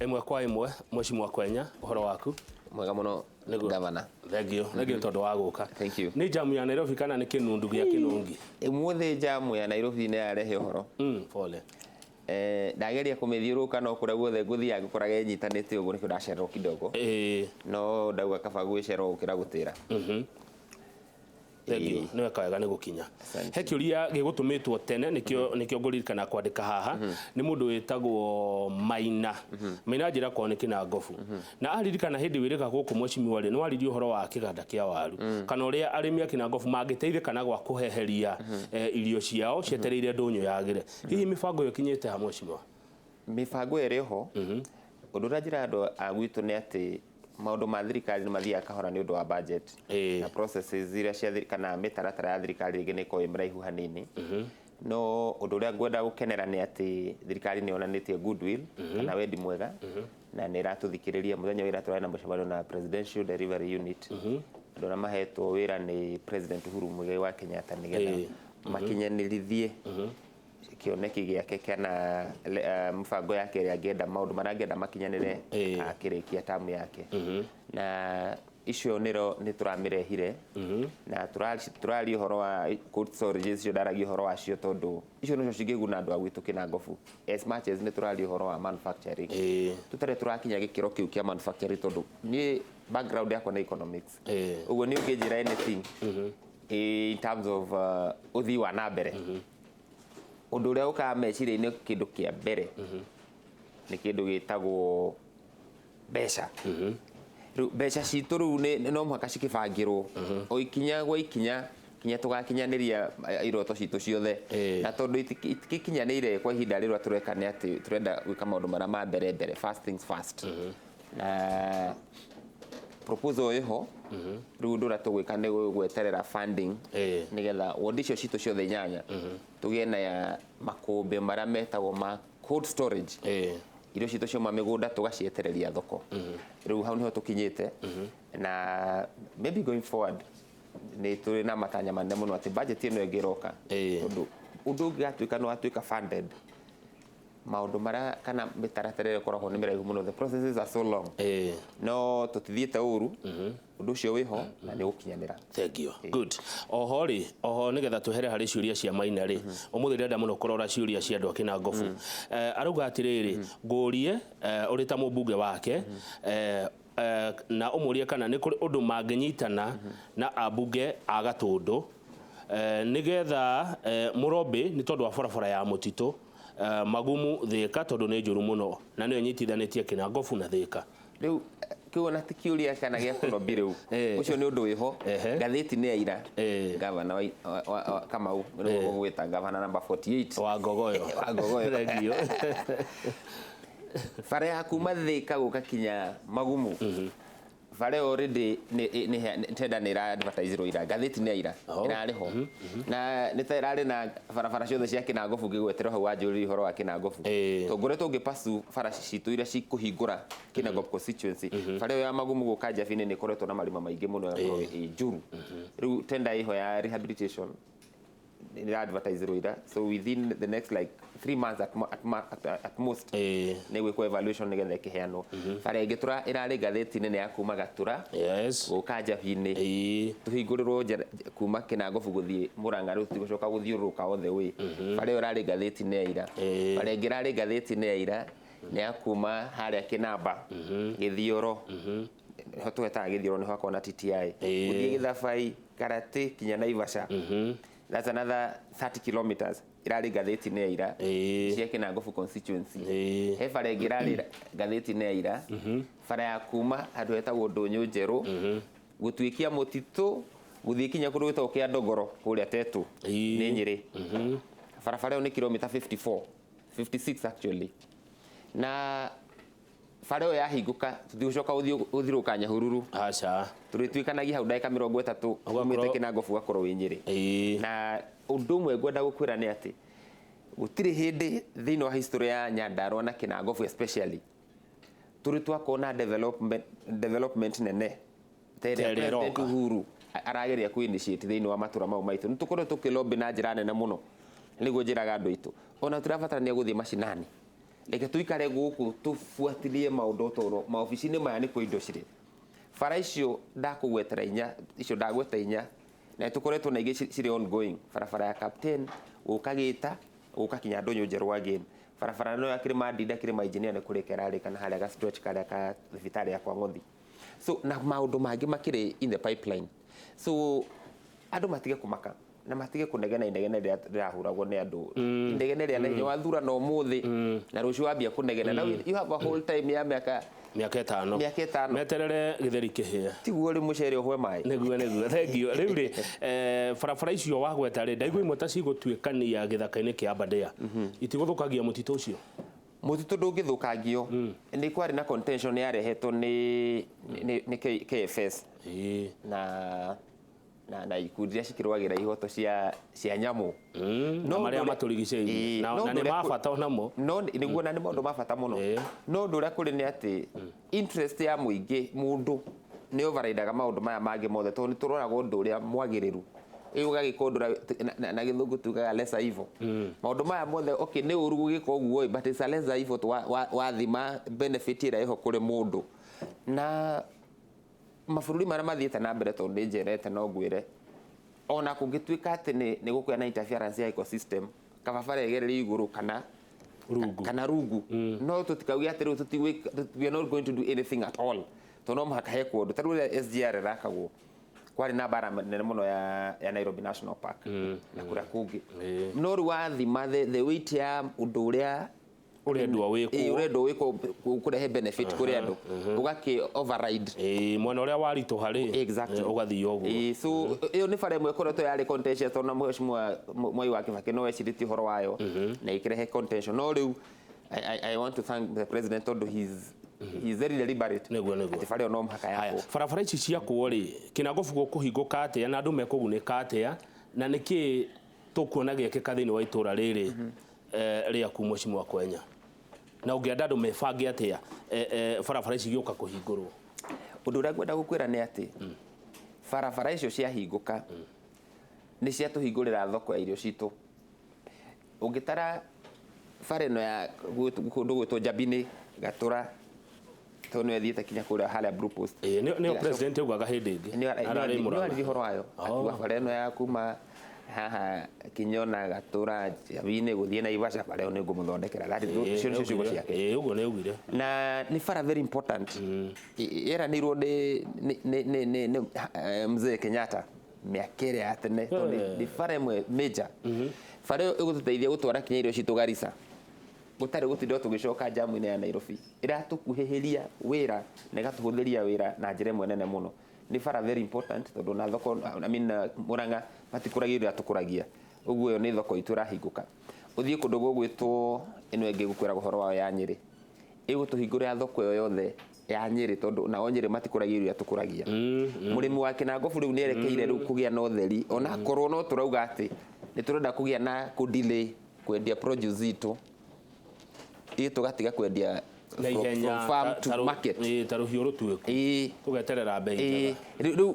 Imwe kwa imwe Mheshimiwa Kwenya uhoro waku mwega muno governor thengio tondu wa guka thank you ni jamu ya Nairobi kana ni kinundu gya kinungi imwothe jamu ya Nairobi ne yarehe uhoro pole ndageria kumithiuruka no kuria guothe nguthia ngukorage nyitanite uguo nikio ndacererwo kidogo no ndauga kaba gwicerwo ukira gutira thengio ni wekawega ni gukinya he kiuria gigutumitwo tene nikio nguririkana kwandika haha ni mundu witagwo Maina njira kwa ni Kinangofu na aririkana hindi wirika guku Mheshimiwa ri no aririo horo wa kiganda kia waru kana uria arimi a Kinangofu mangiteithikana gwa kuheheria irio ciao cietereire ndunyu yagire hihi mibango yo kinyite ha Mheshimiwa mibango iriho undu rajira andu agwitu ni ati maundu ma thirikari ni mathia kahora ni undu wa budget na processes zira cia kana mitaratara ya thirikari ringi ni ko imraihu hanini no undu uria ngwenda gukenera ni ati thirikari ni onanitie goodwill kana wendi mwega na ni ratuthikiriria muthenya wira turana mucemano na presidential delivery unit andu na mahetwo wira ni president Uhuru Muigai wa Kenyatta nigetha makinyanirithie kioneki giake kana mfango yake ria ngenda maundu marangenda makinyanire akirikia tamu yake na icio niro ni turamirehire na turali horo wa cold storage icio daragi horo wa cio tondu icio nicio cingiguna andu agwitu Kinangofu as much as ni turali horo wa manufacturing tutare turakinya gikiro kiu kia manufacturing tondu ni background yako na economics uguo ni ungejira anything in terms of uthi wa nambere undu uria uka meciria-ini kindu kia mbere ni kindu gitagwo mbeca mbeca citu riu no muhaka cikibangirwo o ikinya gwa ikinya kinya tugakinyaniria iroto citu ciothe na tondu itikinyanire kwa ihinda rirwa tureka ni ati turenda gwika maundu mara ma mbere fast things fast na proposal iho riu ndura tugwika ni gweterera funding nigetha wondi cio citu ciothe nyanya tugie na ya makumbi mara metagwo ma cold storage irio citu cio ma migunda tugacietereria thoko riu hau niho tukinyite na maybe going forward ni turi na matanya manene muno ati budget ino ingiroka undu ungatuika no atuika funded maundu mara kana mitaratara ikoragwo ni miraihu muno the processes are so long no tutithiete uru undu cio wiho na ni gukinyanira thengio good oho nigetha tuhere hari ciuria cia Maina ri umuthi ndenda muno kurora ciuria cia andu a Kinangofu aruga atiriri ngurie uri ta mubunge wake na umurie kana ni kuri undu manginyitana na abunge a Gatundu nigetha murobe ni tondu wa barabara ya mutito magumu Thika tondu ni njuru muno na ni nyitithanitie Kinangofu na Thika riu kiona tikiuria kana gia kurobi riu ucio ni undu wiho gatheti ni aira governor wa Kamau no gwita governor number 48 wa ngogoyo thengio fare ya kuma Thika guka kinya magumu fare already ni tenda ni ra advertise ira gatheti ni ira irariho na ni irari na barabara ciothe cia Kinangofu ngigweterwo hau wanjuri horo wa Kinangofu tongore ngipasu fara citu ira cikuhingura Kinangop constituency fare ya magumu guka Jafine ni koretwo na marima maingi muno njuru riu tenda iho ya rehabilitation ni advertise ira so within the next like 3 months at most ni gwikwo evaluation nigetha ikiheanwo fare ngitura irari gatheti nene ya kuma Gatura guka Jafine tuhinguriro kuma Kinangofu guthie Murang'a riu tigucoka guthiuruka othe we fare irari gatheti ne ira fare ngirari gatheti ne ira ni akuma haria Kinamba Githioro hotweta Githioro ni hakwa na TTI guthie Githabai Karate kinya Naivasha that's another 30 kilometers irari gatheti ne ira cia Kinangofu constituency he fare ngirari gatheti ne ira fare ya kuma andu etagwo Ndunyu Njeru gutwikia mutitu guthie kinya kurwita ukia Ndogoro kuria Tetu ni Nyeri fare ni kilomita 56 actually na fare ya hinguka tuthiucoka uthiruka Nyahururu acha turitwikanagia hau ndaika 30 umite Kinangofu gakorwo wi Nyeri na undu mwe ngwenda gukwira ni ati gutiri hindi thino wa history ya Nyandarua na Kinangofu especially turitwa kona development nene President Uhuru arageria ku initiate thino wa matura mau maitu nitukorwo tukilobby na njira nene muno niguo njiraga andu itu ona turabatarania guthie mashinani reke tuikare guku tufuatilie maundu toro maofici-ini maya ni kwa indo ciri bara icio ndakugwetera inya icio ndagweta inya na tukoretwo na ingi ciri ongoing bara ya captain ukagita ukakinya ndonyo njerwa again bara no yakire madinda kire ma engineer ne kurekera ari kana haria ga stretch karia ka thibitari ya kwa Ngothi so na maundu mangi makire in the pipeline so andu matige kumaka na matige kunegena inegene rirahuragwo ni andu inegene ria na wathura no muthi na rucio wambia kunegena now you have a whole time ya miaka 5 meterere githeri kihia tiguo ri mucere ohwe mai niguo thengio riu ri barabara icio wagweta ri ndaigua imwe ta cigutwikania githaka-ini kia Aberdare itiguthukagia mutito ucio mutito ndungithukangio ni kwari na contention yarehetwo ni KFS na ikundi iria cikirwagira ihoto cia nyamu no maria maturigiceirie na ni mabata onamo no niguo na ni maundu mabata muno no ndu ria kuri ni ati interest ya muingi mundu ni overridaga maundu maya mangi mothe to ni turoraga undu uria mwagiriru iuga gikondura na githungu tugaga lesser evil maundu maya mothe okay ni uru gugika uguo but it's a lesser evil wa thima benefit ira iho kuri mundu na mabũrũri maria mathiĩte na mbere tondũ nĩ njerete no ngwĩre ona kũngĩtuĩka atĩ nĩ gũkũgĩa na interference ya ecosystem kababara ĩgererie igũrũ kana rungu no tũtikauge atĩ rĩu we are not going to do anything at all tondũ no mũhaka he kũndũ ta rĩu rĩrĩa SGR ĩrakagwo kwarĩ na mbara nene mũno ya Nairobi National Park na kũrĩa kũngĩ no rĩu wathima the weight ya ũndũ ũrĩa urendo wiko kurehe benefit kuri andu ugaki override mwana uria warito hari ugathii oguo so iyo ni bara imwe koretwo yari contentious ona mheshimiwa Mwai wa Kibaki no eciriti horo wayo na ikirehe contention no riu I want to thank the president tondu he's very deliberate neguo bara no mhaka yako barabara ici ciakwo ri Kinangop gukuhinguka atia na andu mekugunika atia na niki tukuona giekeka thiini wa itura riri ria ku mheshimiwa Kwenya na ungienda andu mebange atia barabara ici gioka kuhingurwo undu uria ngwenda gukwira ni ati barabara icio ciahinguka ni cia tuhingurira thoko ya irio citu ungitara bara ino ya kundu gwitwo Njabini Gatura to no ethiete kinya kuria haria Blue Post ni president ugaga hindi ingi arari horo wayo akuga bara ino ya kuma haha Kinyona Gatura Njabini guthie na Ivasha bara ino ngumuthondekera that is cio ciugo ciake uguo ni ugire na ni bara very important era ni rode ni mzee Kenyatta miakere ya tene to ni bara imwe major bara igututeithia gutwara kinya irio citu Garissa gutari gutindo tugicoka jamu-ini ya Nairobi iratukuhihiria wira na igatuhuthiria wira na njira imwe nene muno ni bara very important tondu na thoko I mean Murang'a matikuragia irio atukuragia uguo ni thoko itu rahinguka uthie kundu gugwitwo ino ingi gukwira guhoro wa ya Nyeri igutuhingurira thoko yo yothe ya Nyeri tondu na Nyeri matikuragia irio atukuragia murimi wa Kinangop riu ni erekeire riu kugia na utheri ona korwo no turauga ati ni turenda kugia na ku delay kwendia produce itu tugatiga kwendia from farm to market taruhio rutueku tugeterera bei riu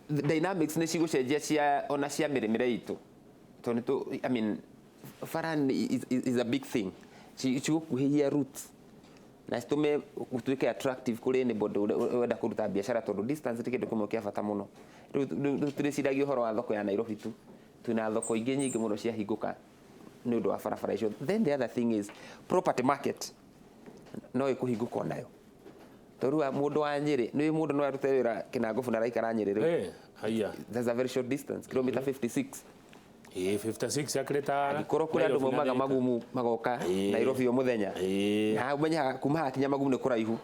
dynamics ni cigucenjia cia ona cia mirimire itu to ni tu I mean faran is a big thing cigukuhihia roots na citume utuike attractive kuri ni bodo wenda kuruta biashara tondu distance tikindu kimwe kia bata muno riu tureciragia uhoro wa thoko ya Nairobi tu tuna thoko ingi nyingi muno cia hinguka ni undu wa barabara icio then the other thing is property market no ikuhinguka onayo torua mundu wa Nyeri ni mundu no arute wira Kinangop na raikara Nyeri riu haya there's a very short distance kilometer 56 56 yakreta koro kuri andu momaga magumu magoka Nairobi o muthenya na umenya kuma hakinya magumu ni kuraihu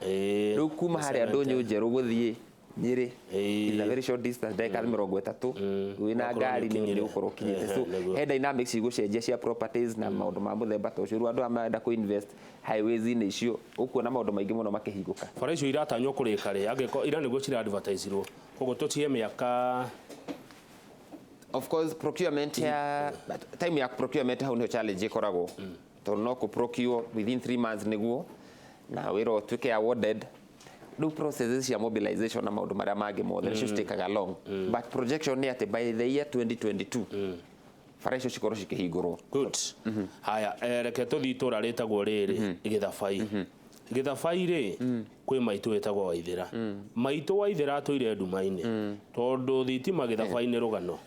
riu kuma haria ndonyo njeru guthie Nyeri is a very short distance ndeka 30 wina ngari ni ukorwo kinyite so he dynamics igucenjia cia properties na maundu ma muthemba to cio andu amenda ku invest highways ni icio ukuona maundu maingi muno makihinguka bara icio iratanywo kurika ri angiko ira niguo cira advertiserwo koguo tutie miaka of course procurement ya time ya procurement how no challenge ikoragwo to no ku procure within 3 months niguo na wiro tuke awarded do processes cia mobilization na maundu maria mangi mothe should take a long but projection ni ati by the year 2022 bara icio cikorwo cikihingurwo. Good. Haya, reke tuthi itura ritagwo riri Githabai. Githabai ri kwi maitu etagwo Waithira. Maitu Waithira atuire nduma-ini tondu thitima Githabai ni rugano.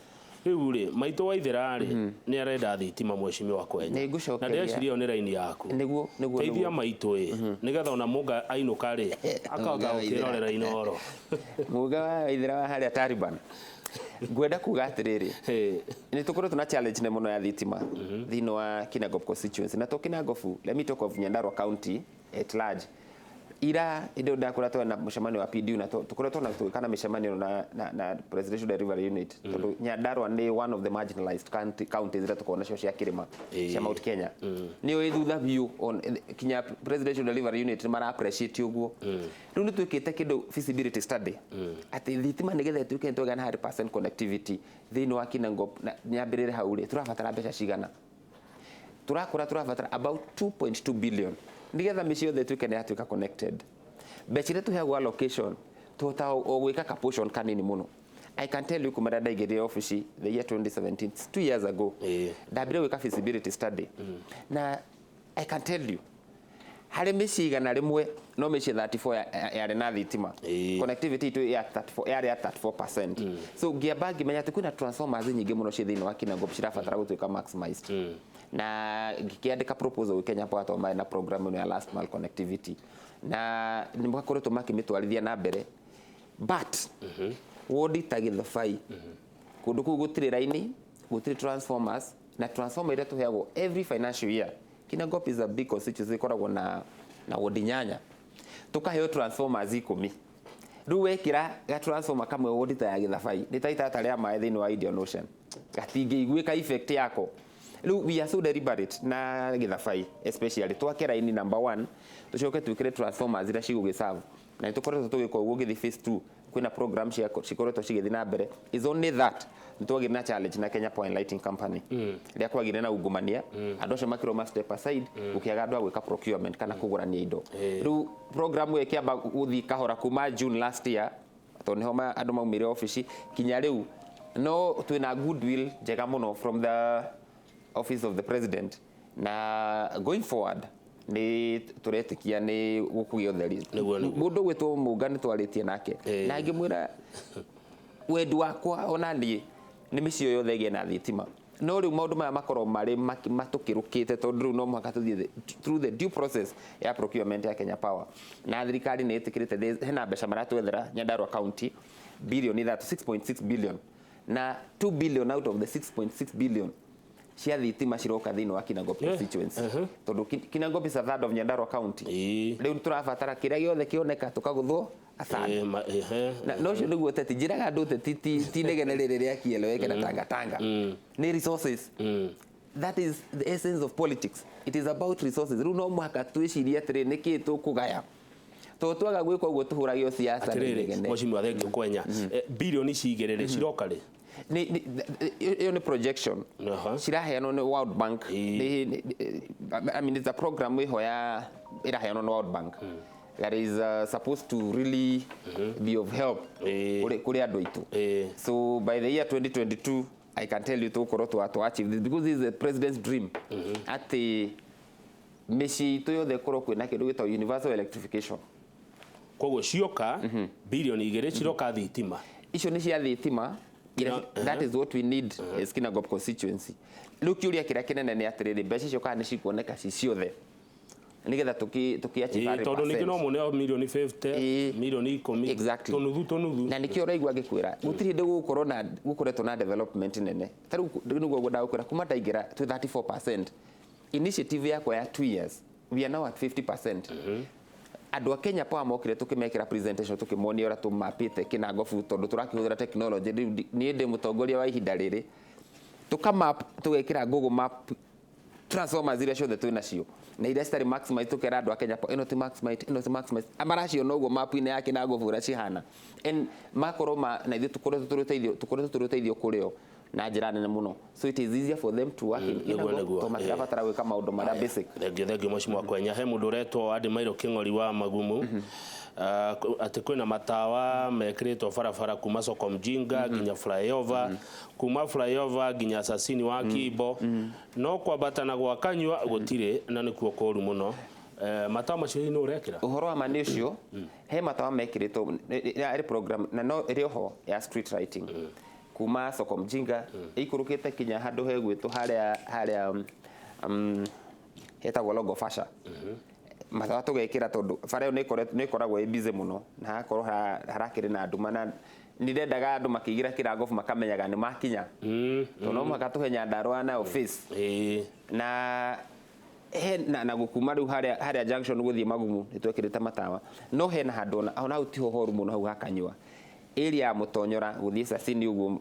Riu ri maitu Waithira ri ni arenda thitima mheshimiwa Kwenya. Na ndeciria ni raini yaku. Niguo teithia maitu nigetha ona munga ainuka ri akahota gukirorera inoro. Muga Waithira wa haria Taliban. Gwenda kuga atiriri ni tukorwo tuna challenge ne muno ya thitima thino wa Kinangop constituency na to Kinangop, let me talk of Nyandarua county at large. Ira indo ndakora twana mucemanio wa PDU na tukorwo twana kana micemanio na presidential delivery unit tondu Nyandarua ni one of the marginalized counties that tukona cio cia kirima cia Mount Kenya ni o thutha biu on kinya presidential delivery unit mara appreciate uguo riu ni twikite kindu feasibility study ati thitima nigetha tuike twegana 100% connectivity thino wa Kinangop nyambirire hau ri turabatara mbeca cigana turabatara about 2.2 billion nigetha mici yothe tuike ni atuika connected. Becire tuheagwo allocation tuhota o gwika ka portion kanini muno. I can tell you kumara ndaigire office the year 2017, 2 years ago. Ndabire gwika feasibility study. Na I can tell you hari mici igana rimwe no mici 34 yari na thitima. Connectivity tu ya 34 yari ya 34%. So ngiamba ngimenya ati kwina transformers nyingi muno cie thini wa Kinangop cirabatara gutuika maximized. Na ngikiandika proposal wi Kenya Power Authority na program ya last mile connectivity na nimakoretwo makimitwarithia na mbere but wodi ta Githabai kundu ku gutire raini gutire transformers na transformer ire tuheagwo every financial year. Kinangop is a big constituency ikoragwo na wodi nyanya tukaheo transformers 10 riu wekira ga transformer kamwe wodi ta ya Githabai ni taita taria mai thini wa Indian Ocean gatingi igwika effect yako. We are so deliberate na Githabai especially twake raini number 1 tucoke twikire transformers ira cigugiserve na tukoretwo tugikwa uguo githi phase 2 kwina program cia cikoretwo cigithi na mbere is only that nitwagire na challenge na Kenya Power Lighting Company ria kwagire na ungumania andu acio makiro ma step aside ukiaga andu agwika procurement kana kugurania indo riu program ye kiamba guthi kahora kuma June last year to niho andu maumire office kinya riu no twina goodwill njega muno from the office of the president na going forward ni turetikia ni gukugia utheri mundu gwitwo mungani twaritie nake na ngimwira wedu wakwa ona ni micio yothe gie na thitima no riu maundu maya makorwo mari matukirukite tondu riu no mwaka tuthie through the due process ya procurement ya Kenya Power na thirikari ni itikirite hena mbeca maratwethera Nyandarua county billion that 6.6 billion na 2 billion out of the 6.6 billion cia thitima ciroka thini wa Kinangop constituency tondu Kinangop is a third of Nyandarua county riu turabatara kiria giothe kioneka tukaguthwo asante na no cio niguo Uteti njiraga andu Uteti ti negene riri ria kieleweke na tanga ni resources that is the essence of politics. It is about resources. Riu no mwaka twiciria atiri niki tukugaya twaga gwikwa uguo tuhuragio siasa negene mheshimiwa thengi Kwenya bilioni cigirire ciroka ri ni projection ciraheanwo ni World Bank. I mean it's a program we hoya iraheanwo ni World Bank that is supposed to really be of help kuri andu aitu. So by the year 2022 I can tell you to achieve this because this is the president's dream at the mici to yothe korwo kwina kindu gitwa universal electrification koguo cioka bilioni 2 ciroka thitima icio ni cia thitima. That is what we need as Kinangop constituency. Look yuria kiria kinene ni atiriri mbeca icio kana ni cikuoneka ci ciothe nigetha tukiachieve 100%. Tondu ni kino mune milioni 50 milioni 10 tonuthu na nikio raigua gikwira gutiri hinde gukoretwo na development nene taru niguo gudakwira kuma ndaingira to 34%. Initiative yakwa ya 2 years we are now at 50%. Andu a Kenya Power mokire tukimekira presentation tukimonia ora tumapite Kinangop tondu turakihũthĩra technology ni ndi mutongoria wa ihinda riri tukamap tugekira Google map transformers iria ciothe twina cio na iria citari maximize tukera andu a Kenya Power ino ti maximize amaracio no go map ine ya Kinangop ura cihana en makorwo na ithu tukoretwo turuteithio kurio na njira nene muno, so it is easier for them to work in Kinangop to matirabatara gwika maundu maria basic. Thengio mheshimiwa Kwenya, he mundu uretwo Adimairo King'ori wa Magumu ati kwina matawa mekritwo barabara kuma soko mjinga nginya flyover, kuma flyover nginya asasini wa Kibo, no kwambata na gwa Kanywa gutire na nikuo koru muno. Matawa macio no urekira uhoro wa manisho he matawa mekritwo ri program na no ri ho ya street lighting kuma soko mjinga ikurukite kinya handu he gwitwo haria hetagwo logo fasha matawa tugekira tondu bara yo ni koragwo i busy muno na hakorwo harakiri na anduma na nirendaga andu makigira Kinangop makamenyaga ni makinya no makatuhe Nyandarua na office na na gukuma riu haria junction guthie Magumu nitwekirite matawa no he na handu ona utiho horu muno hau Hakanywa area ya Mutonyora guthie Sasini uguo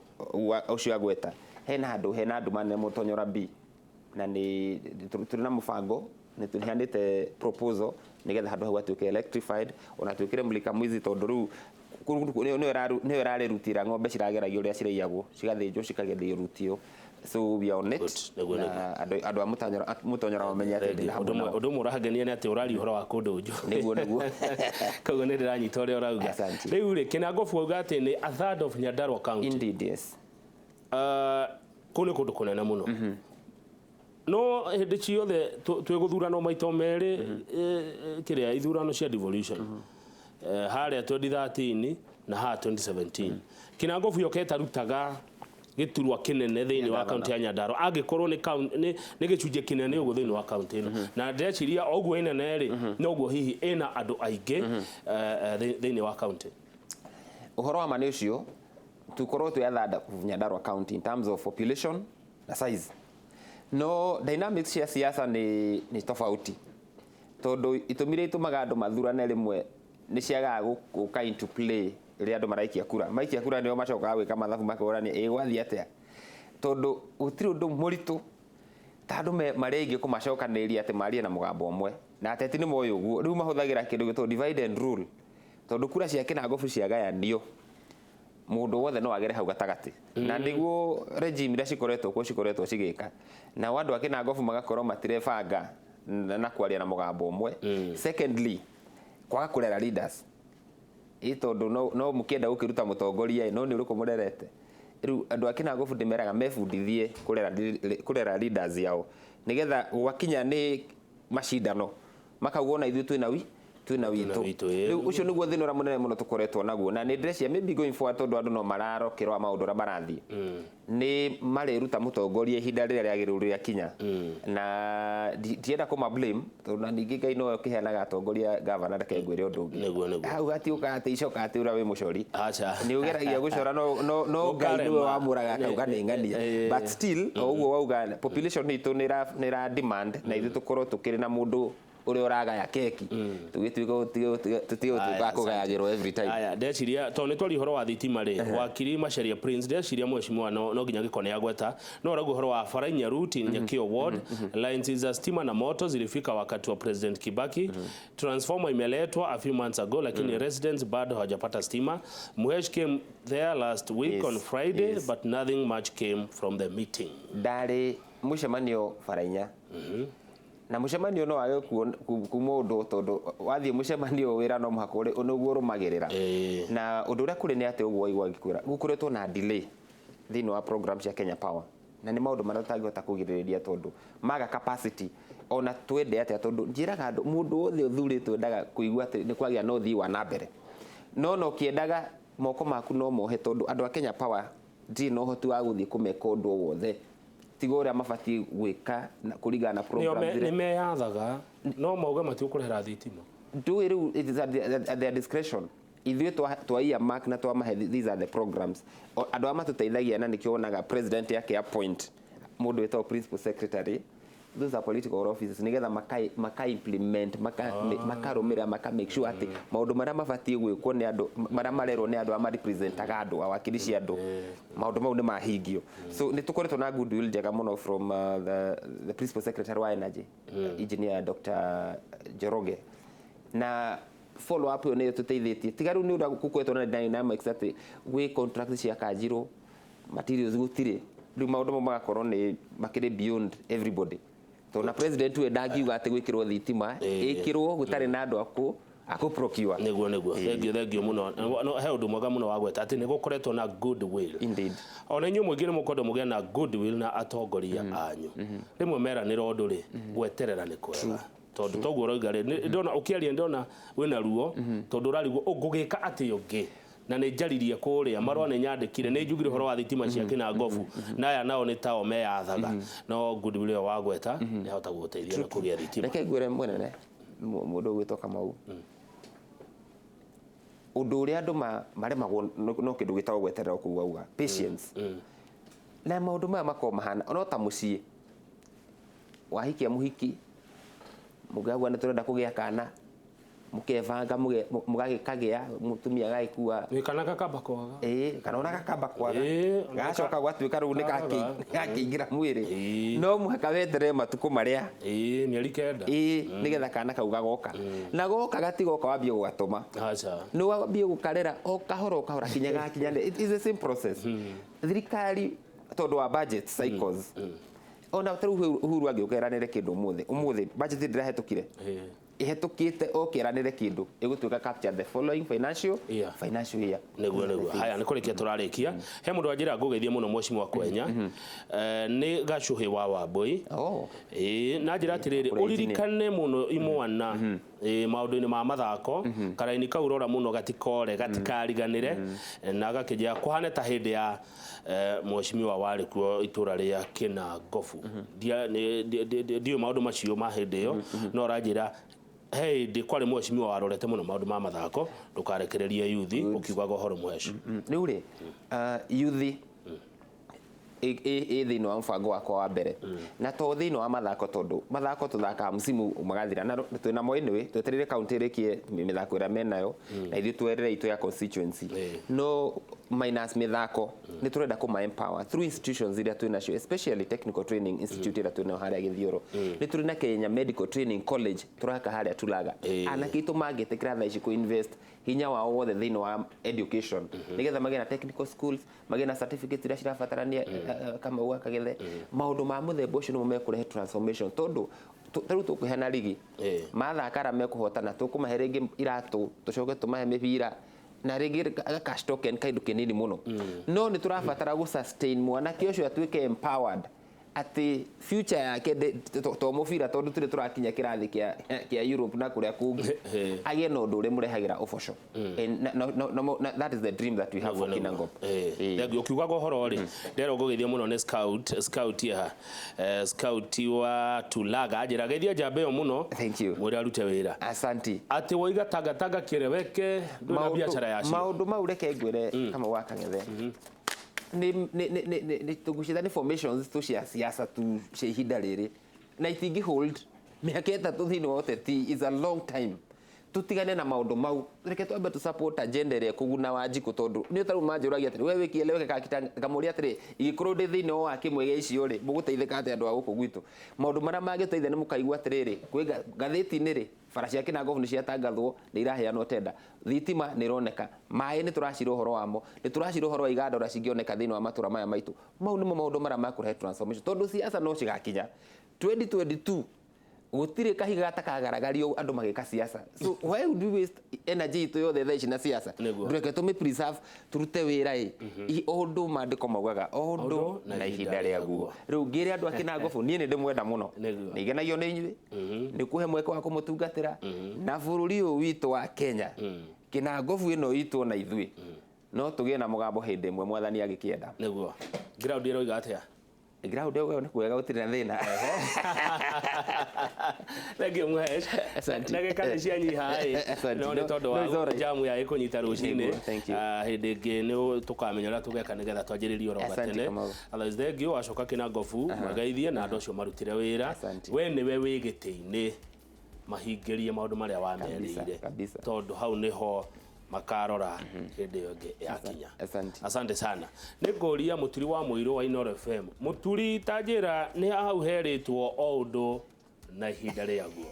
ucio agweta he na handu he na anduma ne Mutonyora B na ni turi na mubango ni tulihandite proposal nigetha handu hau atuike electrified ona twikire mulika mwizi tondu riu ni erare rutira ng'ombe cirageragia uria ciraiagwo cigathinjwo cikagerio rutio, so we are on it andu Mutonyora wamenya ati undu murahagenia ni ati urari uhoro wa kundunju niguo koguo ni ndiranyita uria urauga riu ri Kinangop uga ati ni a third of Nyandarua county. Indeed, yes. Kuni kundu kunene muno no hindi ciothe twiguthurano maito meri kiria ithurano cia devolution haria 2013 na ha 2017 Kinangop yoketa rutaga giturwa kinene thiini wa county ya Nyandarua angikorwo ni gicunje kinene ugo thiini wa county ino na ndeciria oguo inene ri noguo hihi ina andu aingi thiini wa county. Uhoro wa mani ucio tukorwo tuyatha Nyandarua county in terms of population na size, no dynamics cia siasa ni tofauti tondu itumire itumaga andu mathurane rimwe ni ciaga guka into play ri andu maikia kura nio macokaga gwika mathabu makorani gwathi atia tondu gutiri undu muritu ta andu maregi kumacokaniria ati marie na mugambo umwe na ateti ni moyo uguo riu mahuthagira kindu gitwo divide and rule tondu kura cia Kinangop ciagayanio mundu wothe no agere hau gatagati na niguo regime ria cikoretwo cigika na wandu wa Kinangop magakorwo matirebanga na kwaria na mugambo umwe. Secondly, kwaga kurera leaders tondu no mukienda gukiruta mutongoria no ni uriku murerete riu andu a Kinangop ndimeraga mebundithie kurera leaders yao nigetha gwakinya ni mashindano makauga na ithu twina witu riu ucio niguo thinura munene muno tukoretwo naguo na ni ndrecia maybe going forward tondu andu no mararokirwa maundu ra marathi ni mariruta mutongoria ihinda riria riagiru ria kinya na ndienda kuma blame tondu ningi Ngai no kiheanaga atongoria governor ndake ngwire undu ungi hau ati ukate icoka ati ura wi mucori ni ugeragia gucora no Ngai niwe wamuraga akauga ni ngania but still uguo wauga population itu ni ra demand na ithu tukorwo tukiri na mundu uri uragaya keki tugituika tutio tukakugayagirwo every time. Aya ndeciria to ni twari horo wa thitima ri wakiri Macharia Prince ndeciria mheshimiwa no nginya gikone yagweta no ragu horo wa Farainya route Nyakio ward lines za stima na moto zilifika wakati wa President Kibaki transformer imeletwa a few months ago lakini residents bado hawajapata stima. Mhesh came there last week on Friday but nothing much came from the meeting. Dare mushemanio Farainya na mushemanio no wage kumundu tondu wathie mushemanio wira no muhakore onuguo rumagirira na undu ria kuri ni ati uguo igwa gikwira gukuretwo na delay thini wa program cia Kenya Power na ni maundu maria tutangihota kugiririria tondu maga capacity ona twende ati tondu njiraga andu mundu wothe uthuritwe ndaga kuigua ati ni kwagia no thii wa nambere no kiendaga moko maku no mohe tondu andu a Kenya Power ndi no hoti wa guthie kumeka undu wothe tigora mafati gwika kuringana na program ni meyathaga no mauga mati ukurehera thitima do it is at their discretion ithuĩ twaia mark na twamahe these are the programs andu ama tuteithagia na nikionaga president yake appoint mundu wetwo principal secretary those are political offices nigetha makai implement makarumira make sure ati maundu maria mabatie gwikwo ni andu maria marerwo ni andu ama representaga andu awakilishi andu maundu mau ni mahingio so ni tukoretwo na goodwill njega muno from the principal secretary wa energy engineer Dr. Joroge na follow up yo tuteithitie tigaru ni undu kukwetwo na dynamics ati we contract cia Kanjiru materials gutire riu maundu mo magakorwo ni makiri beyond everybody to na president we ndangiuga ati gwikirwo thitima ikirwo gutari na andu ako procure niguo thengio muno no he undu mwega muno wa gweta ati nigukoretwo na good will indeed ona inyu mwingire mukondo mugia na good will na atongoria anyu rimwe mera ni rondo ri gweterera ni kwega tondu toguo roiga ri ndona ukiaria ndona wina ruo tondu urarigwo ungugika ati ungi na nä njaririe kå rä a marå nä nyandäkire nä njugire horo wa thitima cia Kinangobu naya nao nä tao meyathaga no goodwill ĩyo wa gweta nä ahota gå teithia na kå gä a thitima reke ngwĩre mũnene mũndũ ũgwĩtwo Kamau ũndũ ũrĩa andũ maremagwo no kĩndũ gĩtagwo gweterera kũu auga patience na maũndũ maya makorwo mahana ona ta mũciĩ wahikia mũhiki mũgagwa nĩ tũrenda kũgĩa kana mukevanga mugagikagĩa mutumia agagĩkua kana gakamba kwaga kana ona gakamba kwaga gacoka gwatuĩka rĩu nĩ gakĩingĩra mwĩrĩ no mũhaka weterere matukũ marĩa mĩeri 9 nĩgetha kana kau gagoka na goka gatigoka wambie gũgatũma nĩ wambie gũkarera o kahora kinya gakinya it is the same process thirikari tondũ wa budget cycles ona tarĩu Uhuru angĩũkeranĩre kĩndũ ũmũthĩ budget ndĩrahetũkire ihetukite okiranire kindu igutuika capture the following financial year niguo haya ni kurikia turarikia he mundu ajira ngugeithie muno mheshimiwa Kwenya ni gacuhi wa Wambui na njira atiriri uririkane muno imwana maundu-ini ma mathako karaini kaurora muno gatikore gatikariganire na gakijia kuhane ta hindi ya mheshimiwa wari kuo itura ria Kinangobu ndio maundu macio ma hindi yo no ranjira hey ndi kwari mheshimiwa warorete muno maundu ma mathako ndukarekereria yuthi ukiugaga horo mwesh riu ri yuthi thĩinĩ wa mũbango wakwa wa mbere na to thĩinĩ wa mathako tondu mathako tuthaka msimu magathira na twina moinĩ tweterere kaunti ĩrĩkie mĩthako ĩrĩa menayo na ithuĩ twerere itũ ya constituency no minus mĩthako nĩ tũrenda kũma empower through institutions iria twĩnacio especially technical training institute iria twĩnayo harĩa Gĩthiũrũ nĩ tũrĩ na Kenya Medical Training College tũraka harĩa Tulaga anake itũ mangĩtĩkĩra thaa ici ku invest hinya wao wothe thĩinĩ wa education nĩgetha magĩe na technical schools magĩe na certificate iria cirabatarania kama uga kagethe maundu ma muthemba ucio no mekũrehe transformation tondu tarĩu tũkũheana rigi mathakara mekuhotana tũkũmahe rĩngĩ iratũ tũcoke tũmahe mĩbira na rĩngĩ cash token kaindu kinini muno no nĩ tũrabatara gũ sustain mwanake ũcio atuĩke empowered ati future yake to mubira tondu turi turakinya kirathi kia Europe na kuria kungi agie no ndu uri murehagira uboco that is the dream that we have for Kinangop ukiugaga horo ri ndero ngugithia muno ne scout ya scout wa Tulaga ajira geithia jambe yo muno thank you muri arute wira asante ati woiga taga kireweke ndona biashara yacio maundu mau reke ngwire kama wakangethe ni tugucithani formations tu cia siasa tu cia ihinda riri na itingi hold miaka 3 thĩinĩ wa ũteti is a long time tutigane na maundu mau reke twambe tu support agenda ĩrĩa kũguna Wanjiku tondu nĩ taru manjũragia atĩ we wĩkielewe kamũria atĩrĩ igĩkorwo ndĩ thĩinĩ wa kĩmwe gĩa icio rĩ mũgũteithĩka atĩ andũ a gũkũ gwitũ maundu marĩa mangĩteithia nĩ mũkaigua atĩrĩrĩ kwĩ ngathĩti-inĩ rĩ bara cia Kinangop nĩ ciatangathwo nĩ iraheanwo tenda thitima nĩ ironeka maĩ nĩ tũracira ũhoro wamo nĩ tũracira ũhoro wa igandora cingĩoneka thĩinĩ wa matũra maya maitũ mau nĩmo maundu marĩa makũrehe transformation tondu siasa no cigakinya 2022 gutire kahiga gatakagaragario andu magika siasa so why would we waste energy to yothe thaa ici na siasa ndureke tume preserve turute wira undu mandiko maugaga undu na ihinda rĩa guo riu ngire andu a Kinangop nie nĩ ndĩmwenda muno nĩ igenagio nĩ inyuĩ nĩ kuhe mweke wa kũmũtungatĩra na bũrũri ũyũ witũ wa Kenya Kinangop ĩno itũ na ithuĩ no tũgĩe na mũgambo hĩndĩ ĩmwe mwathani agĩkĩenda nĩguo ground ĩroiga atĩa ground ĩyo nĩ kwega gũtirĩ na thĩna Thank mwesh nage kana cianyiha no nĩ tondũ wa jamu ya ĩkũnyita rũcinĩ hĩndĩ ĩngĩ nĩ tũkamenya ũrĩa tũgeka nĩgetha twanjĩrĩrie oro gatene otherwise thank you acoka Kinangop magaithie na andũ acio marutire wĩra we nĩwe wĩ gĩtĩ-inĩ mahingĩrie maũndũ marĩa wamerĩire tondũ hau nĩho makarora hĩndĩ ĩyo ĩngĩ yakinya asante sana nĩ ngũria mũturi wa mũirũ wa Inooro FM mũturi tanjĩra nĩ hau herĩtwo o ũndũ na ihinda rĩaguo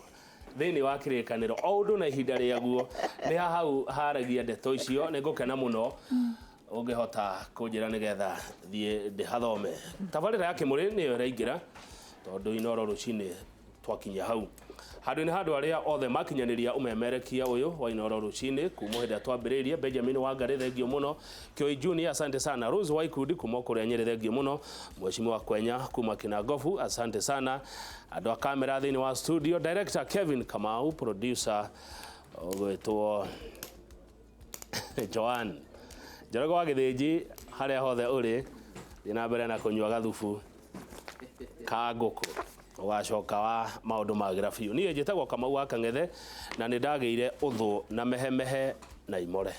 thĩinĩ wa kĩrĩkanĩro o ũndũ na ihinda rĩaguo nĩ hau haragia ndeto icio nĩ ngũkena mũno ungihota kunjira nigetha thie ndihathome tabarira yake muri niyo iraingira tondu inoro rucini twakinya hau handu-ini handu aria othe makinyaniria umemerekia uyu wa inoro rucini kuma hindi twambiririe Benjamin Wangari thengio muno Kioi Junior asante sana Rose Waikundi kuma kuria Nyeri thengio muno Mheshimiwa Kwenya kuma Kinangop asante sana andu a kamera thiini wa studio director Kevin Kamau producer ogwetwo Joan Njoroge wa Githinji haria hothe uri thina mbere na kunyua gathufu ka nguku ugacoka wa maundu magira biu nie njitagwo Kamau wa Kang'ethe na ni ndageire uthu na mehemehe na imore